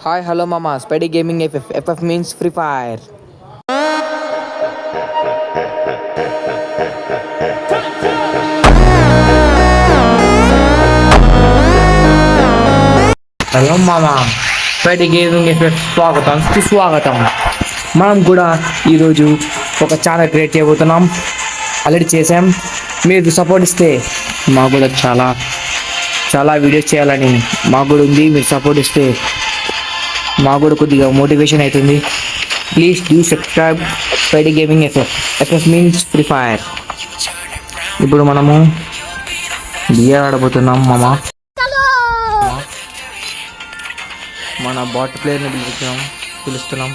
Hi, hello, mama. Spidey Gaming FF. FF means Free Fire. Hello మామ, Spidey gaming effect స్వాగతం సుస్వాగతం. మనం కూడా ఈరోజు ఒక ఛానల్ క్రియేట్ చేయబోతున్నాం. ఆల్రెడీ చేసాం. మీరు సపోర్ట్ ఇస్తే మాకు కూడా చాలా చాలా వీడియోస్ చేయాలని మాకు కూడా ఉంది. మీరు సపోర్ట్ ఇస్తే మాకు కూడా కొద్దిగా మోటివేషన్ అవుతుంది. Please do subscribe Spidey gaming effect. Effect means free fire. ఇప్పుడు మనము బియర్ ఆడబోతున్నాం మామ. మన బాట్ ప్లేయర్ని పిలుస్తున్నాం.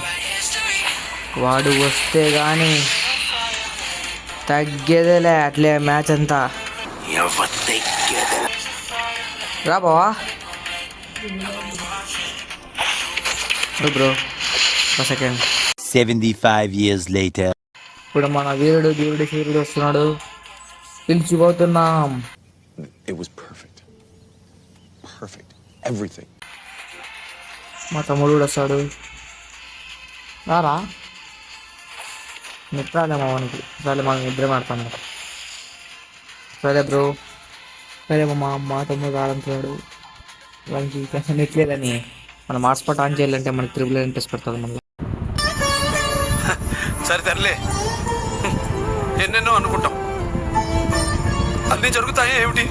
వాడు వస్తే కానీ తగ్గేదేలే అట్లే మ్యాచ్ అంతా. రా బావా బ్రో, ఒక సెకండ్. 75 years later. ఇప్పుడు మన వీరుడు దేవుడి శీరుడు వస్తున్నాడు. పిలిచిపోతున్నాం. It was perfect. Perfect. Everything. మా తమ్ముడు కూడా వస్తాడు. రారా నిట్రాలే మా వానికి. సరే మనం ఇద్దరే ఆడతాము. సరే బ్రో, సరే మా తమ్ముడు రాడంటున్నాడు. వానికి నెట్లేదని మనం హాట్స్పాట్ ఆన్ చేయాలంటే మనకి త్రిబుల్ ఇంట్రెస్ట్ పడుతుంది. మళ్ళీ సరే తరలే, ఎన్నెన్నో అనుకుంటాం, అన్నీ జరుగుతాయి ఏమిటి?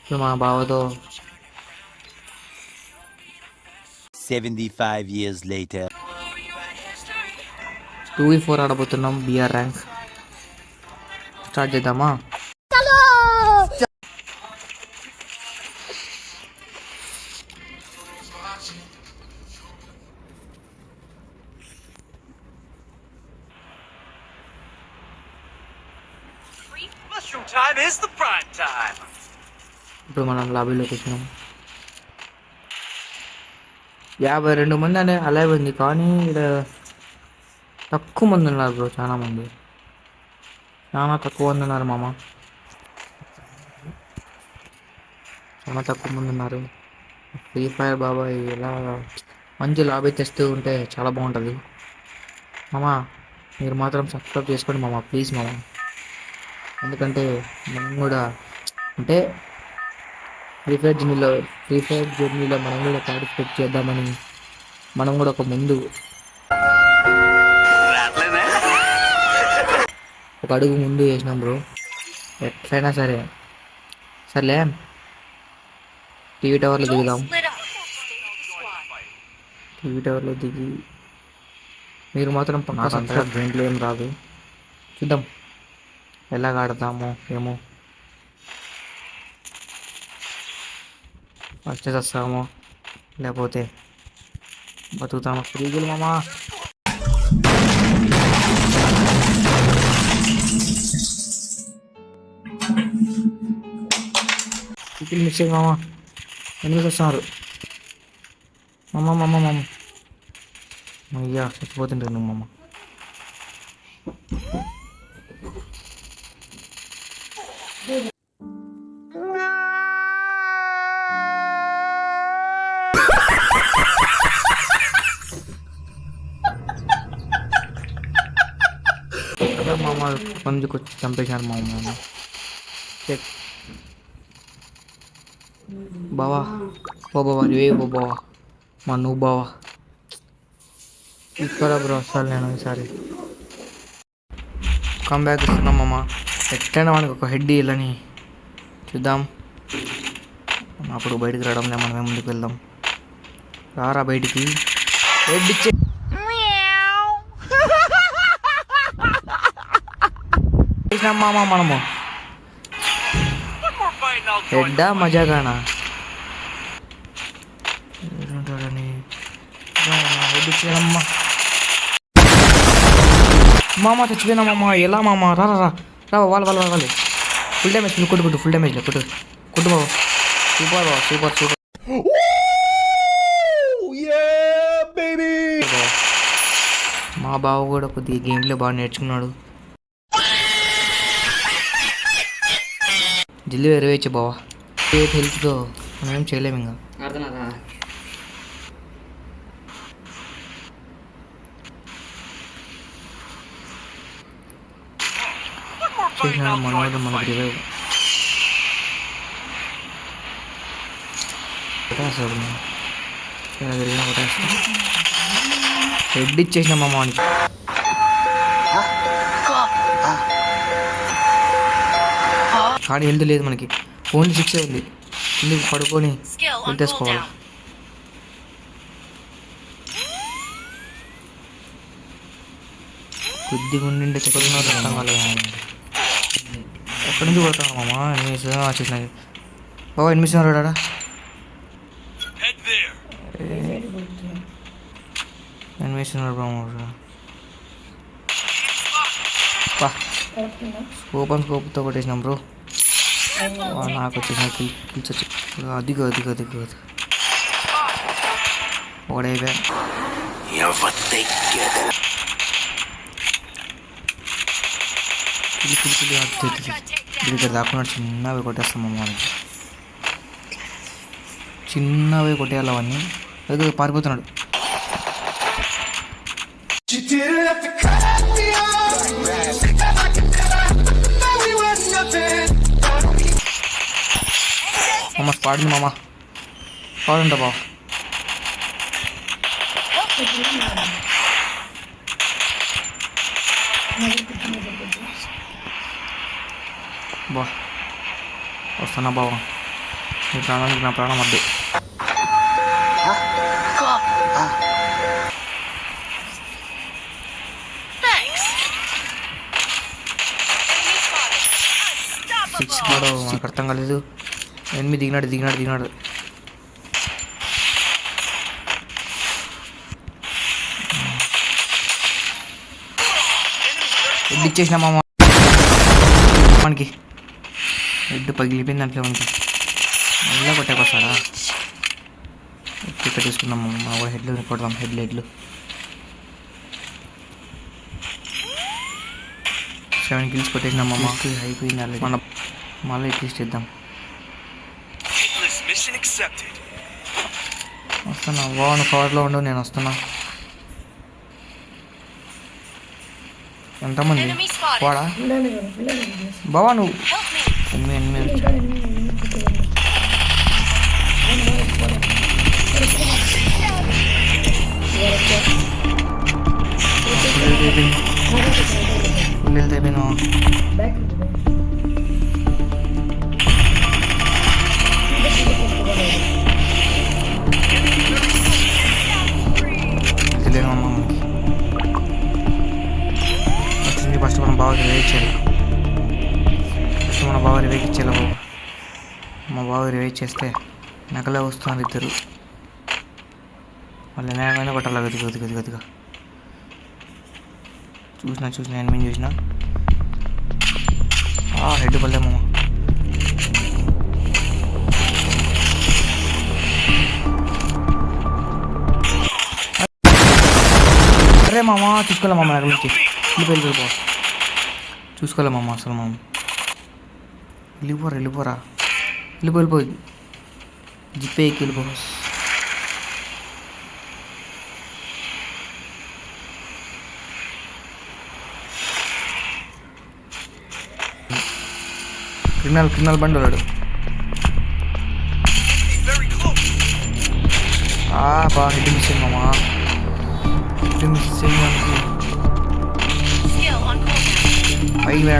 ఇప్పుడు మా బావతో 75 years later. 2v4 ఆడబోతున్నాం. బిఆర్ ర్యాంక్ స్టార్ట్ చేద్దామా? ఇప్పుడు మనం లాబీలోకి వచ్చినాం. 52 మంది అనే అలైవ్ ఉంది, కానీ ఇక్కడ తక్కువ మంది ఉన్నారు బ్రో. చాలా తక్కువ మంది ఉన్నారు మామ. చాలా తక్కువ మంది ఉన్నారు. ఫ్రీ ఫైర్ బాబాయ్ ఇలా మంచి లాబీ తెస్తూ ఉంటే చాలా బాగుంటుంది మామ. మీరు మాత్రం సబ్స్క్రైబ్ చేసుకోండి మామ, ప్లీజ్ మామ. ఎందుకంటే మనం కూడా అంటే ఫ్రీ ఫైర్ జర్నీలో మనం కూడా పార్టిసిపేట్ చేద్దామని మనం కూడా ఒక అడుగు ముందు వేసినాం బ్రో. ఎట్లయినా సర్లే టీవీ టవర్లో దిగుదాం. టీవీ టవర్లో దిగి మీరు మాత్రం పక్కా గేమ్లో ఏం రాదు, చూద్దాం ఎలాగ ఆడతామో ఏమో. ఫస్ట్ వస్తామో లేకపోతే బతుకుతామో. ఫ్రీగులు మామా. చికెన్ మిక్సింగ్ మామ. ఎందుకు వస్తున్నారు మామ? అయ్యా చచ్చిపోతుంటారు నువ్వు మామ. మామ పందుకు వచ్చి చంపేశారు మా మామ. బావా బావా మా నువ్వు బావా ఇక్కడ బ్రో. అసలు నేను ఈసారి కంబ్యాక్ ఇస్తున్నాం మామ. ఎట్లయినా మనకి ఒక హెడ్ ఇవ్వాలని చూద్దాం. అప్పుడు బయటికి రావడంలే, మనమే ముందుకు వెళ్దాం. రారా బయటికి. హెడ్ ఇచ్చే మామ. మనము హెడ్డా మజాగానా మామ. చచ్చిపోయినా మామ. ఎలా మామ? రా వాళ్ళు ఫుల్ డ్యామేజ్. కొట్టు ఫుల్ డ్యామేజ్లో కొట్టు బాబు. సూపర్ బాబు, సూపర్. మా బావ కూడా కొద్దిగా గేమ్లో బాగా నేర్చుకున్నాడు. జల్దీ వేరే బావా. హెల్త్తో మనం ఏం చేయలేము ఇంకా. చేసిన మనోడు మనకు రివైవ్ కొట్టేస్తాడు ఇలా జరిగిన కొట్టేస్తాడు హెడ్ ఇచ్చేసిన మా మామకి కానీ హెల్త్ లేదు మనకి ఓన్లీ 6 ఉంది కిందకి పడుకొని కొట్టేసుకోవాలి కొద్దిగా ఉండిండే చెప్పకుండా అర్థం కాలేదు ఎక్కడి నుంచి కొడతాను మామ ఎనిమిస్ వచ్చేసినాయి బాబా ఎనిమిస్ రాడా ఎనిమిస్ స్కోప్తో కొట్టేసినాం బ్రో నాకు వచ్చేసిన కిల్స్ వచ్చి అదిగో ఒకడైపోయా కిలి ఇక్కడ దాక్కున్నాడు చిన్నవి కొట్టేస్తాం మనకి చిన్నవి కొట్టేయాలి అవన్నీ అదే పారిపోతున్నాడు మామ స్పాడింది మామ స్పాడుంటా బావ బా వస్తున్నా బావా నీ ప్రాణానికి నా ప్రాణం వద్దు సిక్స్ నాకు అర్థం కాలేదు 8 దిగినాడు హెడ్ ఇచ్చేసిన మామ మనకి హెడ్ పగిలిపోయింది దాంట్లో మనకి మళ్ళీ కొట్టేకొస్తాడా ఇక్కడ తీసుకుందాం మా కూడా హెడ్లు కొడదాం హెడ్లు 7 కిల్స్ కొట్టేసినాం మామ అయిపోయింది మన మళ్ళీ అట్లీస్ట్ ఇద్దాం వస్తున్నా బాగున్నా కవర్లో ఉండు నేను వస్తున్నా ఎంతమంది వాడా బావా నువ్వు ఎనిమిది అయిపోయినా ఫస్ట్ మనం బాగా రివైవ్ ఇచ్చేయాలి బాబు మా బాగా రివైవ్ చేస్తే నగలే వస్తున్నారు ఇద్దరు మళ్ళీ నేనైనా కొట్టాలి గదిగా చూసిన నేను చూసిన హెడ్ పడలే మామ అరే మామ చూసుకోలే మామ నగల నుంచి వెళ్ళిపో చూసుకోలే మామ అసలు మామ వెళ్ళిపోరా వెళ్ళిపో జిప్పేకి వెళ్ళిపో క్రిమినల్ బండి వాడు బా హెడ్ మిస్ అయింది మామా హెడ్ మిస్ అయ్యానికి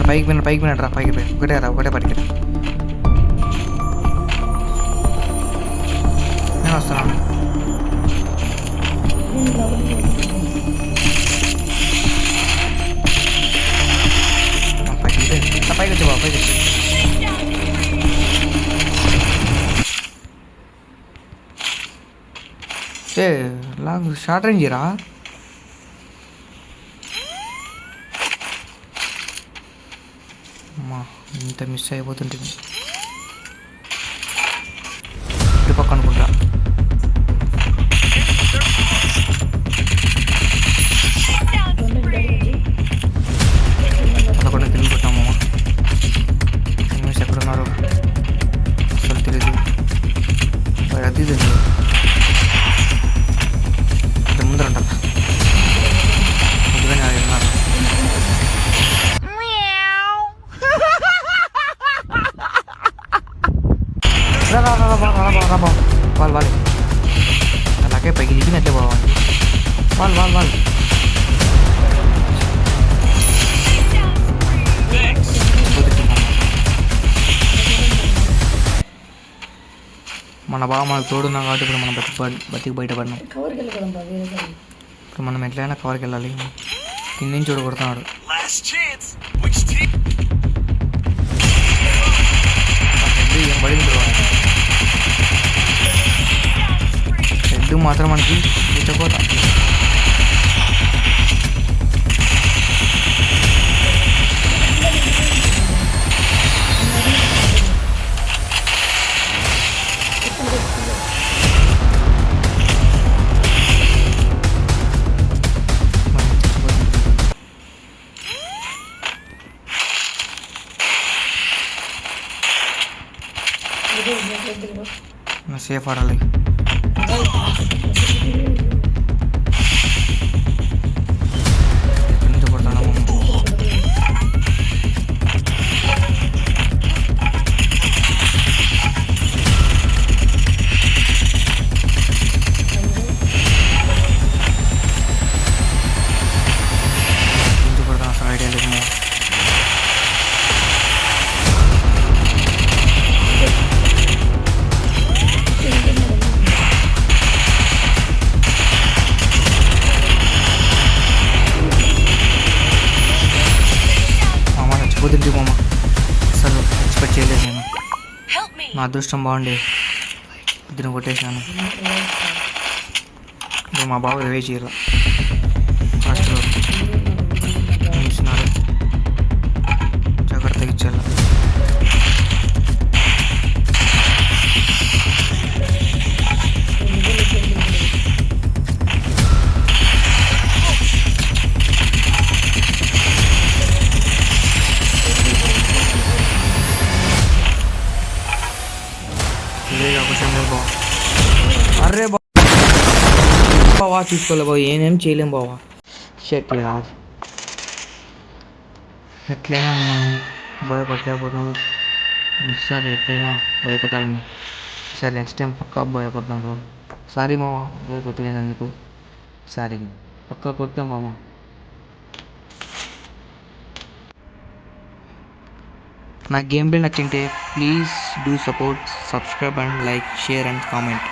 పైకి పోయినాడు రా ఒకటే పరిగెట నేను వస్తున్నాను పైకి వచ్చి బాబు పైకి వచ్చి లాంగ్ షార్ట్ రేంజ్ రా అమ్మా ఇంత మిస్ అయిపోతుంటుంది ఇటు పక్క అనుకుంటా అదొకటి తిరుగుతాము ఎక్కడున్నారు అసలు తెలియదు అది తెలియదు ముందర ఉంటా ముందుగానే నాకే పైకి దిగినట్లే బాగుంది. వాళ్ళు మన బావ మనకు తోడున్నాం కాబట్టి ఇప్పుడు మనం బతికి బయటపడినాం. ఇప్పుడు మనం ఎట్లయినా కవర్కి వెళ్ళాలి. కింద నుంచి చూడు కొడుతున్నాడు. ఏం పడింది హెడ్ మాత్రం మనకి ఇచ్చకోత. సేఫ్ ఆడాలి. ఎక్కడి నుంచి కొడతాను. అసలు ఐడియా లేదు. వదిలి మామ, అసలు ఎక్స్పెక్ట్ చేయలేదు నేను. నా అదృష్టం బాగుండే ఇద్దరు కొట్టేసినాను. ఇప్పుడు మా బాబు రివే చేయరు. ఫాస్ట్లో ఇచ్చినారు, జాగ్రత్తగా ఇచ్చేయాలి. అరే బావా చూసుకోలే బావ, ఏమేం చేయలేం బావా. షట్ యార్, ఎట్లయినా భయపడలేకపోతున్నాను. ఈసారి ఎట్లయినా భయపడాలని. సరే నెక్స్ట్ టైం పక్కా భయపడతాను. సారీ మామ భయపడలేనందుకు. సారీ పక్కా కొట్టాం మామ. నా గేమ్ ప్లే నచ్చింటే please do support, subscribe and like, share and comment.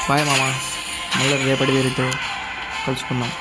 Bye మామ, మళ్ళీ రేపటి వీరితో కలుసుకుందాం.